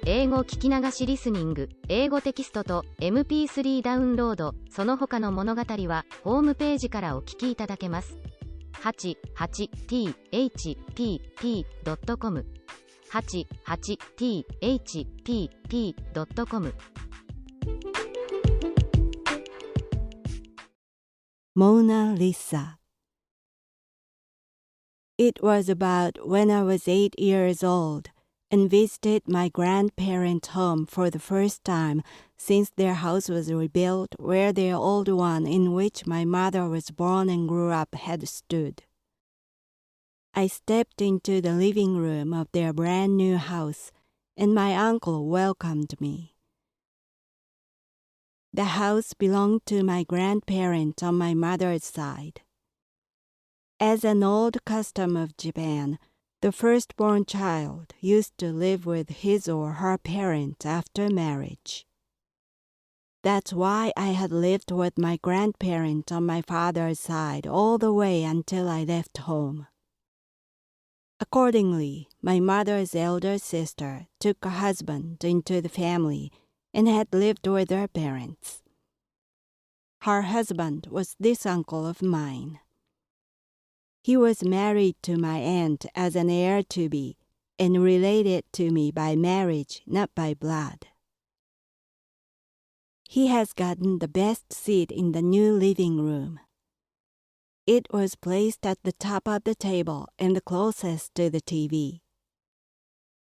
英語聞き流しリスニング、英語テキストと MP3 ダウンロード、その他の物語はホームページからお聞きいただけます。88thpp.com 88thpp.com Mona Lisa. It was about when I was 8 years old and visited my grandparents' home for the first time since their house was rebuilt where their old one in which my mother was born and grew up had stood. I stepped into the living room of their brand new house and my uncle welcomed me. The house belonged to my grandparents on my mother's side. As an old custom of Japan, the firstborn child used to live with his or her parents after marriage. That's why I had lived with my grandparents on my father's side all the way until I left home. Accordingly, my mother's elder sister took a husband into the family and had lived with her parents. Her husband was this uncle of mine. He was married to my aunt as an heir-to-be and related to me by marriage, not by blood. He has gotten the best seat in the new living room. It was placed at the top of the table and the closest to the TV.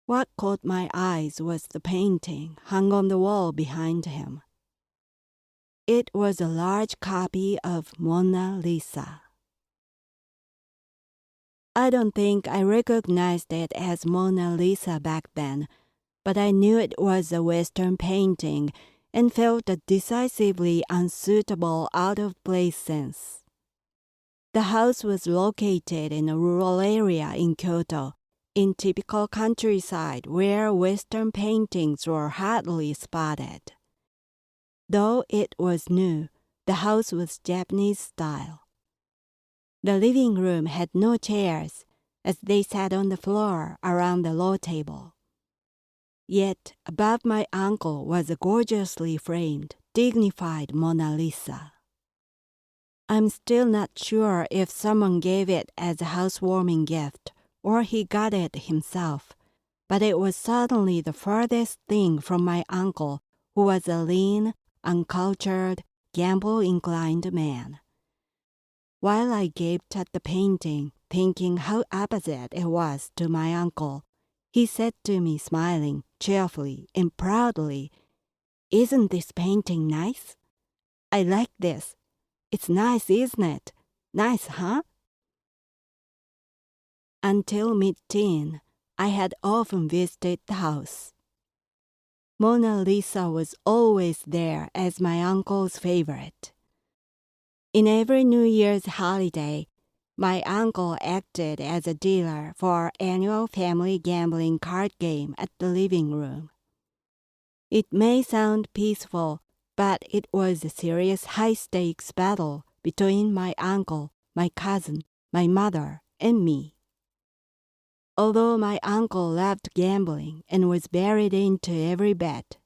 What caught my eyes was the painting hung on the wall behind him. It was a large copy of Mona Lisa. I don't think I recognized it as Mona Lisa back then, but I knew it was a Western painting and felt a decisively unsuitable, out-of-place sense. The house was located in a rural area in Kyoto, in typical countryside where Western paintings were hardly spotted. Though it was new, the house was Japanese style. The living room had no chairs, as they sat on the floor around the low table. Yet above my uncle was a gorgeously framed, dignified Mona Lisa. I'm still not sure if someone gave it as a housewarming gift or he got it himself, but it was certainly the furthest thing from my uncle, who was a lean, uncultured, gamble-inclined man. While I gaped at the painting, thinking how opposite it was to my uncle, he said to me, smiling cheerfully and proudly, "Isn't this painting nice? I like this. It's nice, isn't it? Nice, huh?" Until mid-teen, I had often visited the house. Mona Lisa was always there as my uncle's favorite. In every New Year's holiday, my uncle acted as a dealer for our annual family gambling card game at the living room. It may sound peaceful, but it was a serious high-stakes battle between my uncle, my cousin, my mother, and me. Although my uncle loved gambling and was buried into every bet,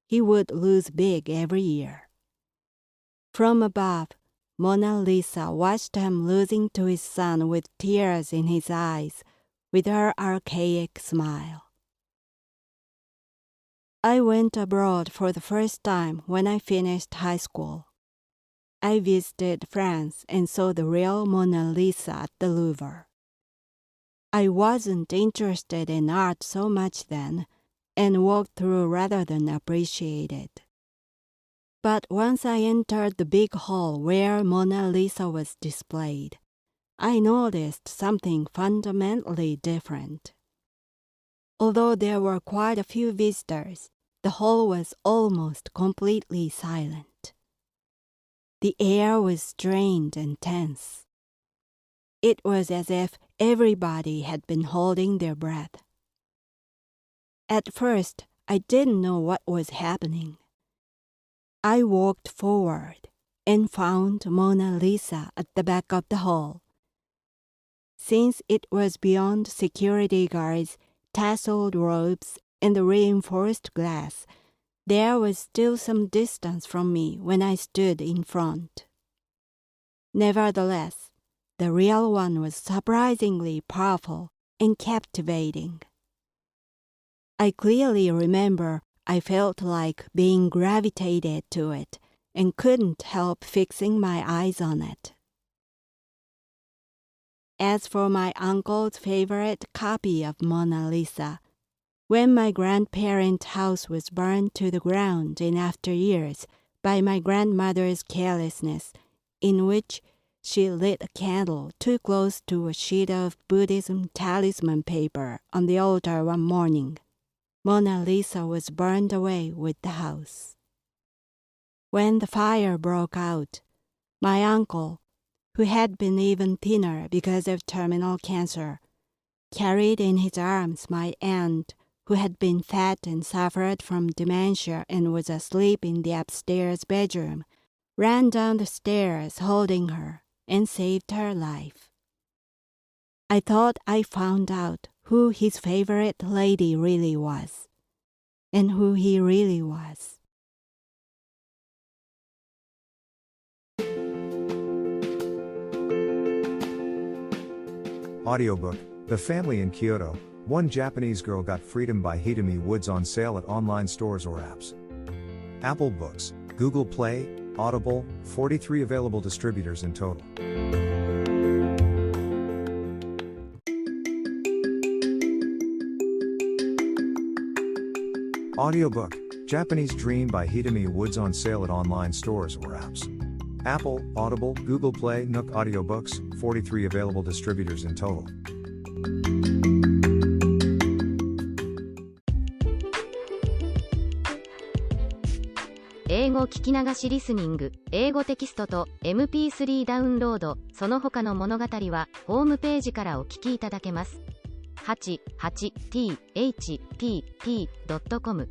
he would lose big every year. From above, Mona Lisa watched him losing to his son with tears in his eyes, with her archaic smile. I went abroad for the first time when I finished high school. I visited France and saw the real Mona Lisa at the Louvre. I wasn't interested in art so much then, and walked through rather than appreciated. But once I entered the big hall where Mona Lisa was displayed, I noticed something fundamentally different. Although there were quite a few visitors, the hall was almost completely silent. The air was strained and tense. It was as if everybody had been holding their breath. At first, I didn't know what was happening. I walked forward and found Mona Lisa at the back of the hall. Since it was beyond security guards, tasseled robes, and the reinforced glass, there was still some distance from me when I stood in front. Nevertheless, the real one was surprisingly powerful and captivating. I clearly remember I felt like being gravitated to it and couldn't help fixing my eyes on it. As for my uncle's favorite copy of Mona Lisa, when my grandparents' house was burned to the ground in after years by my grandmother's carelessness, in which she lit a candle too close to a sheet of Buddhism talisman paper on the altar one morning, Mona Lisa was burned away with the house. When the fire broke out, my uncle, who had been even thinner because of terminal cancer, carried in his arms my aunt, who had been fat and suffered from dementia and was asleep in the upstairs bedroom, ran down the stairs holding her, and saved her life. I thought I found out who his favorite lady really was, and who he really was. Audiobook, The Family in Kyoto, One Japanese Girl Got Freedom by Hidemi Woods on sale at online stores or apps. Apple Books, Google Play, Audible, 43 available distributors in total. Audiobook, Japanese Dream by Hidemi Woods on sale at online stores or apps. Apple, Audible, Google Play, Nook Audiobooks, 43 available distributors in total. 英語聞き流しリスニング、英語テキストと MP3 ダウンロード、その他の物語はホームページからお聞きいただけます。88thpp.com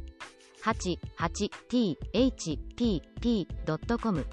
88thpp.com